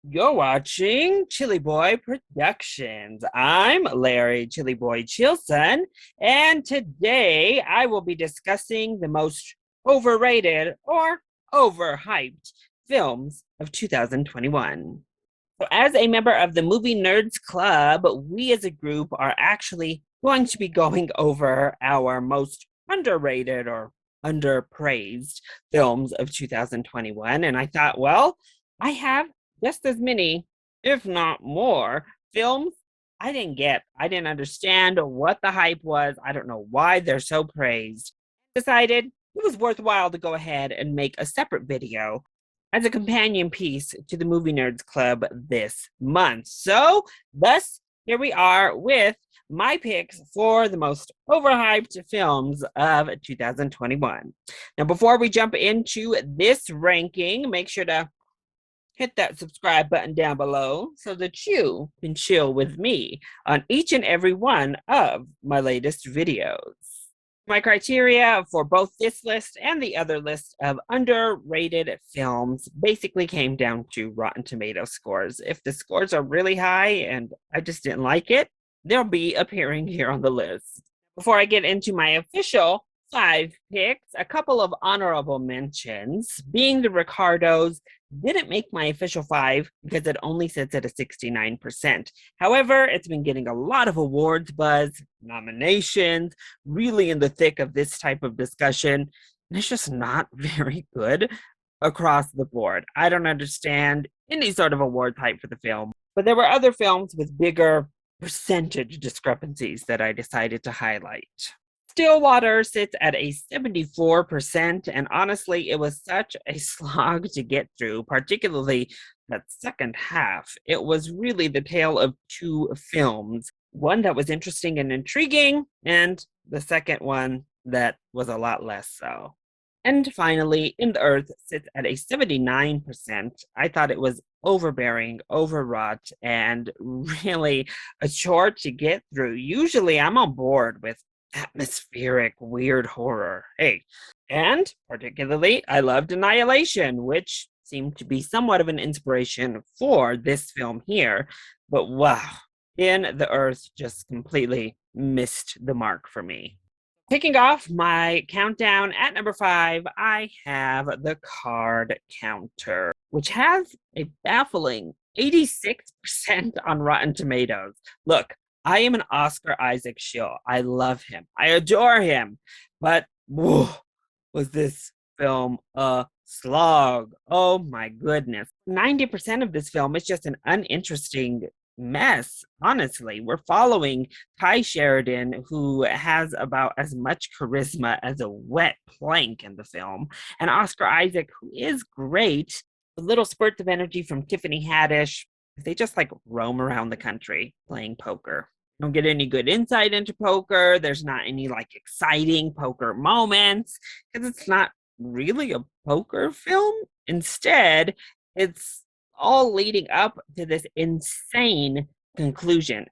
You're watching ChillyBoy Productions. I'm Larry ChillyBoy Chilson, and today I will be discussing the most overrated or overhyped films of 2021. So, as a member of the Movie Nerds Club, we as a group are actually going to be going over our most underrated or underpraised films of 2021. And I thought, well, I have just as many, if not more, films I didn't get. I didn't understand what the hype was. I don't know why they're so praised. Decided it was worthwhile to go ahead and make a separate video as a companion piece to the Movie Nerds Club this month. So, thus, here we are with my picks for the most overhyped films of 2021. Now, before we jump into this ranking, make sure to hit that subscribe button down below so that you can chill with me on each and every one of my latest videos. My criteria for both this list and the other list of underrated films basically came down to Rotten Tomato scores. If the scores are really high and I just didn't like it, they'll be appearing here on the list. Before I get into my official 5 picks, a couple of honorable mentions. Being the Ricardos didn't make my official 5 because it only sits at a 69%. However, it's been getting a lot of awards buzz, nominations, really in the thick of this type of discussion. And it's just not very good across the board. I don't understand any sort of award hype for the film, but there were other films with bigger percentage discrepancies that I decided to highlight. Stillwater sits at a 74%, and honestly, it was such a slog to get through, particularly that second half. It was really the tale of two films, one that was interesting and intriguing, and the second one that was a lot less so. And finally, In the Earth sits at a 79%. I thought it was overbearing, overwrought, and really a chore to get through. Usually, I'm on board with atmospheric, weird horror. Hey, and particularly, I loved Annihilation, which seemed to be somewhat of an inspiration for this film here. But wow, In the Earth just completely missed the mark for me. Kicking off my countdown at number 5, I have The Card Counter, which has a baffling 86% on Rotten Tomatoes. Look, I am an Oscar Isaac shill. I love him. I adore him. But whoa, was this film a slog? Oh my goodness. 90% of this film is just an uninteresting mess. Honestly, we're following Ty Sheridan, who has about as much charisma as a wet plank in the film, and Oscar Isaac, who is great, with little spurts of energy from Tiffany Haddish. They just like roam around the country playing poker. Don't get any good insight into poker. There's not any like exciting poker moments because it's not really a poker film. Instead, it's all leading up to this insane conclusion.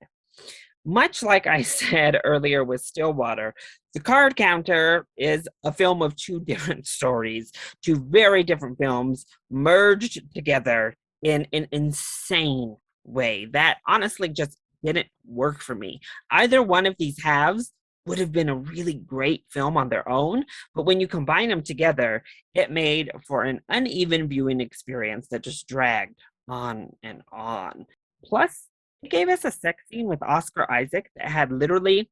Much like I said earlier with Stillwater, The Card Counter is a film of two different stories, two very different films merged together in an insane way that honestly just didn't work for me. Either one of these halves would have been a really great film on their own, but when you combine them together, it made for an uneven viewing experience that just dragged on and on. Plus, it gave us a sex scene with Oscar Isaac that had literally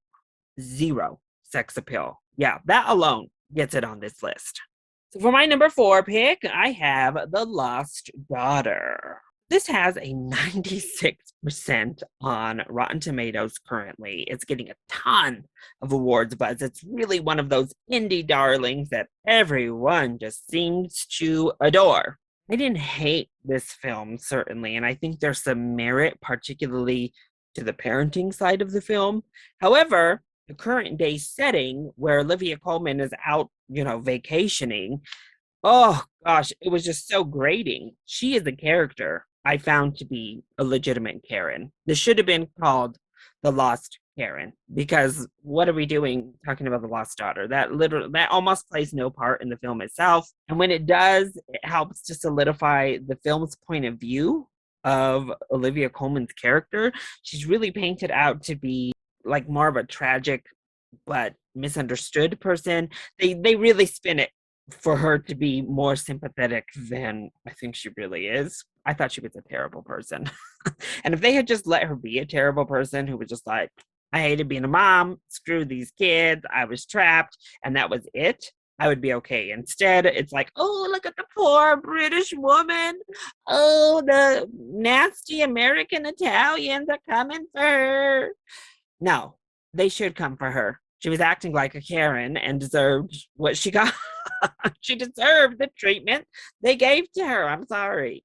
zero sex appeal. Yeah, that alone gets it on this list. So for my number 4 pick, I have The Lost Daughter. This has a 96% on Rotten Tomatoes currently. It's getting a ton of awards buzz. It's really one of those indie darlings that everyone just seems to adore. I didn't hate this film, certainly, and I think there's some merit, particularly to the parenting side of the film. However, the current day setting where Olivia Colman is out, vacationing, oh gosh, it was just so grating. She is a character I found to be a legitimate Karen. This should have been called The Lost Karen, because what are we doing talking about the lost daughter? That almost plays no part in the film itself. And when it does, it helps to solidify the film's point of view of Olivia Colman's character. She's really painted out to be like more of a tragic but misunderstood person. They really spin it for her to be more sympathetic than I think she really is. I thought she was a terrible person. And if they had just let her be a terrible person who was just like, I hated being a mom, screw these kids, I was trapped, and that was it, I would be okay. Instead, it's like, oh, look at the poor British woman. Oh, the nasty American Italians are coming for her. No, they should come for her. She was acting like a Karen and deserved what she got. She deserved the treatment they gave to her. I'm sorry.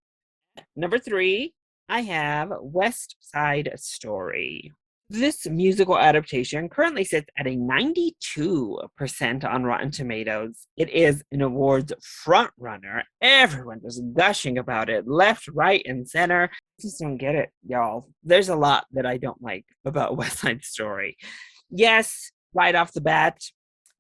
Number three, I have West Side Story. This musical adaptation currently sits at a 92% on Rotten Tomatoes. It is an awards frontrunner. Everyone is gushing about it, left, right, and center. I just don't get it, y'all. There's a lot that I don't like about West Side Story. Yes, right off the bat.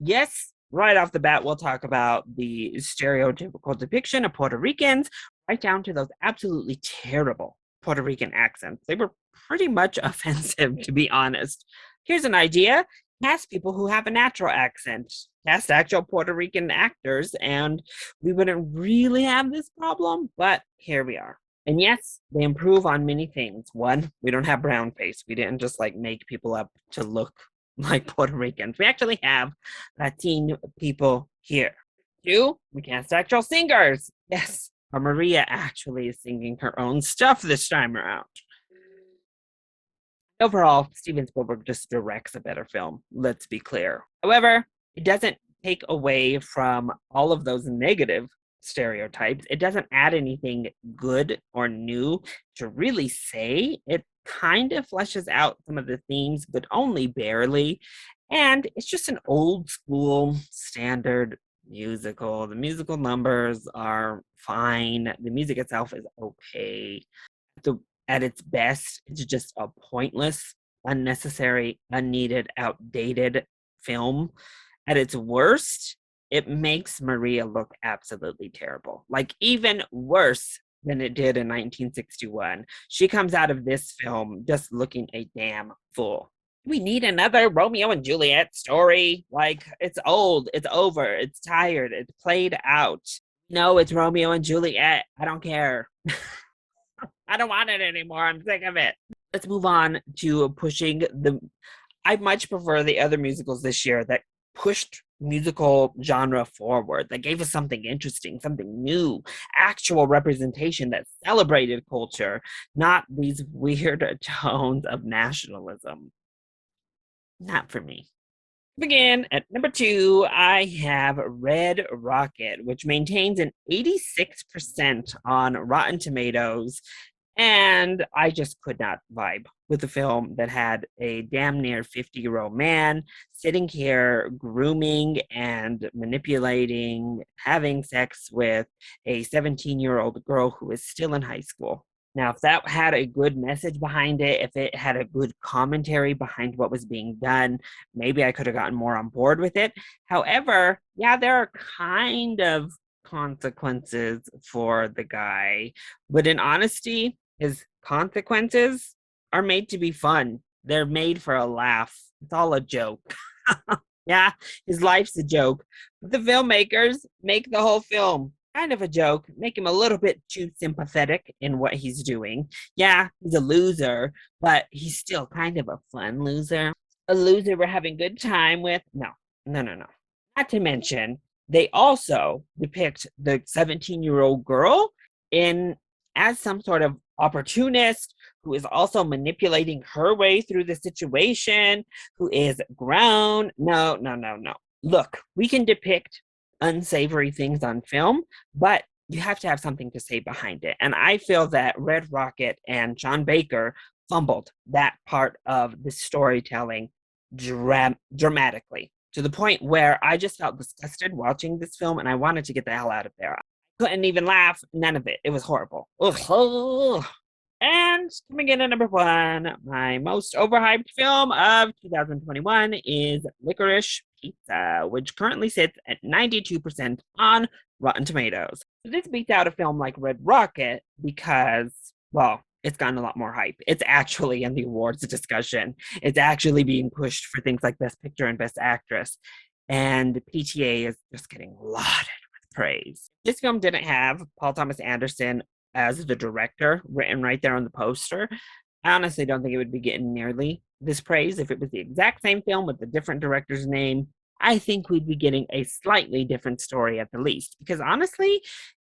Yes, right off the bat, we'll talk about the stereotypical depiction of Puerto Ricans, right down to those absolutely terrible Puerto Rican accents. They were pretty much offensive, to be honest. Here's an idea: cast people who have a natural accent, cast actual Puerto Rican actors, and we wouldn't really have this problem, but here we are. And yes, they improve on many things. One, we don't have brown face. We didn't just like make people up to look like Puerto Ricans. We actually have Latino people here. Two, we cast actual singers. Yes, Maria actually is singing her own stuff this time around. Overall, Steven Spielberg just directs a better film, let's be clear. However, it doesn't take away from all of those negative stereotypes. It doesn't add anything good or new to really say. It kind of fleshes out some of the themes, but only barely. And it's just an old school standard musical. The musical numbers are fine. The music itself is okay. The at its best, it's just a pointless, unnecessary, unneeded, outdated film. At its worst, it makes Maria look absolutely terrible. Like, even worse than it did in 1961. She comes out of this film just looking a damn fool. We need another Romeo and Juliet story. Like, it's old, it's over, it's tired, it's played out. No, it's Romeo and Juliet. I don't care. I don't want it anymore. I'm sick of it. Let's move on to pushing the. I much prefer the other musicals this year that pushed musical genre forward, that gave us something interesting, something new, actual representation that celebrated culture, not these weird tones of nationalism. Not for me. Begin at number two, I have Red Rocket, which maintains an 86% on Rotten Tomatoes. And I just could not vibe with a film that had a damn near 50-year-old man sitting here grooming and manipulating, having sex with a 17-year-old girl who is still in high school. Now, if that had a good message behind it, if it had a good commentary behind what was being done, maybe I could have gotten more on board with it. However, yeah, there are kind of consequences for the guy, but in honesty, his consequences are made to be fun. They're made for a laugh. It's all a joke. Yeah, his life's a joke. But the filmmakers make the whole film kind of a joke, make him a little bit too sympathetic in what he's doing. Yeah, he's a loser, but he's still kind of a fun loser. A loser we're having good time with. No, no, no, no. Not to mention, they also depict the 17-year-old girl in as some sort of opportunist who is also manipulating her way through the situation, who is grown. No, no, no, no. Look, we can depict unsavory things on film, but you have to have something to say behind it. And I feel that Red Rocket and John Baker fumbled that part of the storytelling dramatically, to the point where I just felt disgusted watching this film and I wanted to get the hell out of there. I couldn't even laugh, none of it. It was horrible. Ugh. And coming in at number one, my most overhyped film of 2021 is Licorice Pizza, which currently sits at 92% on Rotten Tomatoes. So this beats out a film like Red Rocket because, well, it's gotten a lot more hype. It's actually in the awards discussion. It's actually being pushed for things like Best Picture and Best Actress. And PTA is just getting lauded with praise. This film didn't have Paul Thomas Anderson as the director written right there on the poster. I honestly don't think it would be getting nearly this praise if it was the exact same film with a different director's name. I think we'd be getting a slightly different story at the least, because honestly,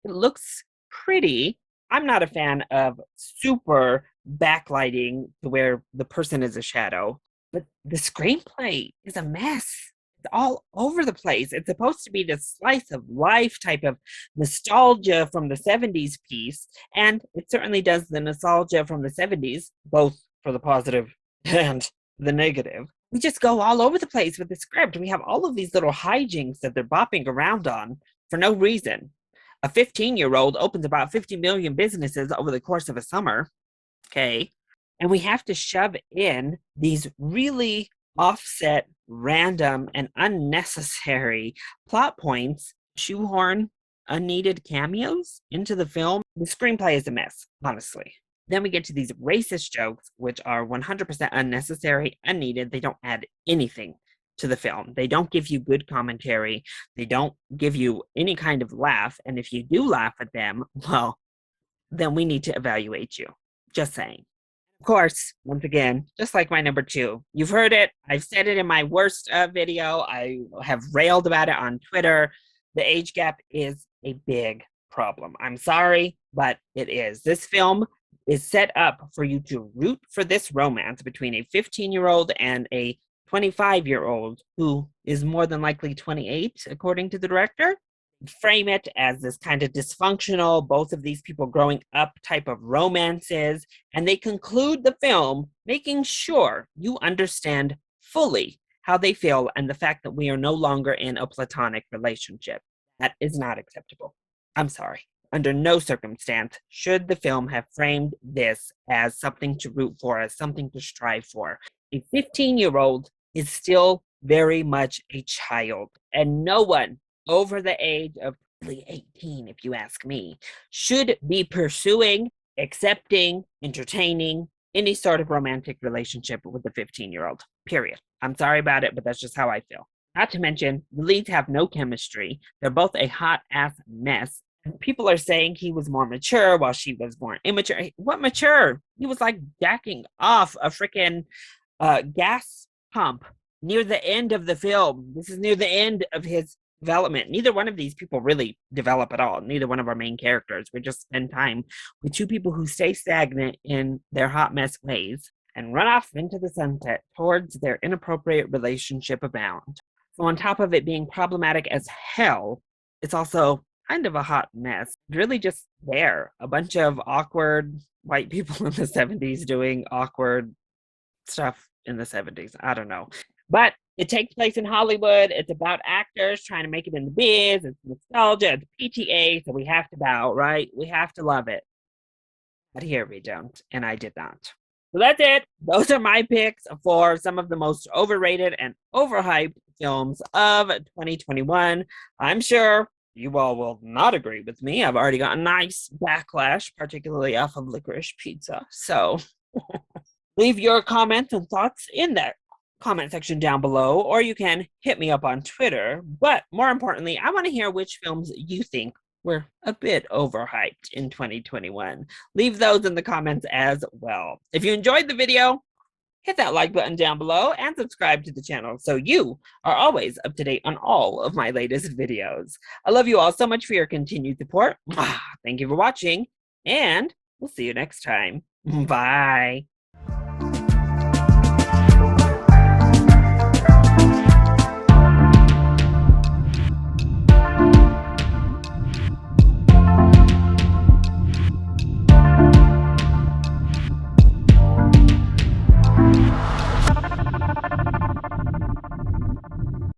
it looks pretty. I'm not a fan of super backlighting to where the person is a shadow, but the screenplay is a mess. It's all over the place. It's supposed to be this slice of life type of nostalgia from the 70s piece, and it certainly does the nostalgia from the 70s, both for the positive and the negative. We just go all over the place with the script. We have all of these little hijinks that they're bopping around on for no reason. A 15-year-old opens about 50 million businesses over the course of a summer. Okay. And we have to shove in these really offset, random, and unnecessary plot points, shoehorn unneeded cameos into the film. The screenplay is a mess, honestly. Then we get to these racist jokes, which are 100% unnecessary, unneeded. They don't add anything to the film. They don't give you good commentary. They don't give you any kind of laugh. And if you do laugh at them, well, then we need to evaluate you. Just saying. Of course, once again, just like my number 2, you've heard it. I've said it in my worst video. I have railed about it on Twitter. The age gap is a big problem. I'm sorry, but it is. This film is set up for you to root for this romance between a 15-year-old and a 25-year-old who is more than likely 28, according to the director. Frame it as this kind of dysfunctional, both of these people growing up type of romances, and they conclude the film making sure you understand fully how they feel and the fact that we are no longer in a platonic relationship. That is not acceptable. I'm sorry. Under no circumstance should the film have framed this as something to root for, as something to strive for. A 15-year-old is still very much a child, and no one over the age of 18, if you ask me, should be pursuing, accepting, entertaining any sort of romantic relationship with a 15-year-old, period. I'm sorry about it, but that's just how I feel. Not to mention, the leads have no chemistry. They're both a hot-ass mess. People are saying he was more mature while she was more immature. What mature? He was like jacking off a freaking gas pump near the end of the film. This is near the end of his development. Neither one of these people really develop at all. Neither one of our main characters. We just spend time with two people who stay stagnant in their hot mess ways and run off into the sunset towards their inappropriate relationship abound. So on top of it being problematic as hell, it's also kind of a hot mess. Really just there. A bunch of awkward white people in the 70s doing awkward stuff in the 70s. I don't know. But it takes place in Hollywood. It's about actors trying to make it in the biz. It's nostalgia. It's PTA. So we have to bow, right? We have to love it. But here we don't. And I did not. So that's it. Those are my picks for some of the most overrated and overhyped films of 2021. I'm sure you all will not agree with me. I've already got a nice backlash, particularly off of Licorice Pizza. So leave your comments and thoughts in that comment section down below, or you can hit me up on Twitter. But more importantly, I want to hear which films you think were a bit overhyped in 2021. Leave those in the comments as well. If you enjoyed the video, hit that like button down below and subscribe to the channel so you are always up to date on all of my latest videos. I love you all so much for your continued support. Thank you for watching, and we'll see you next time. Bye.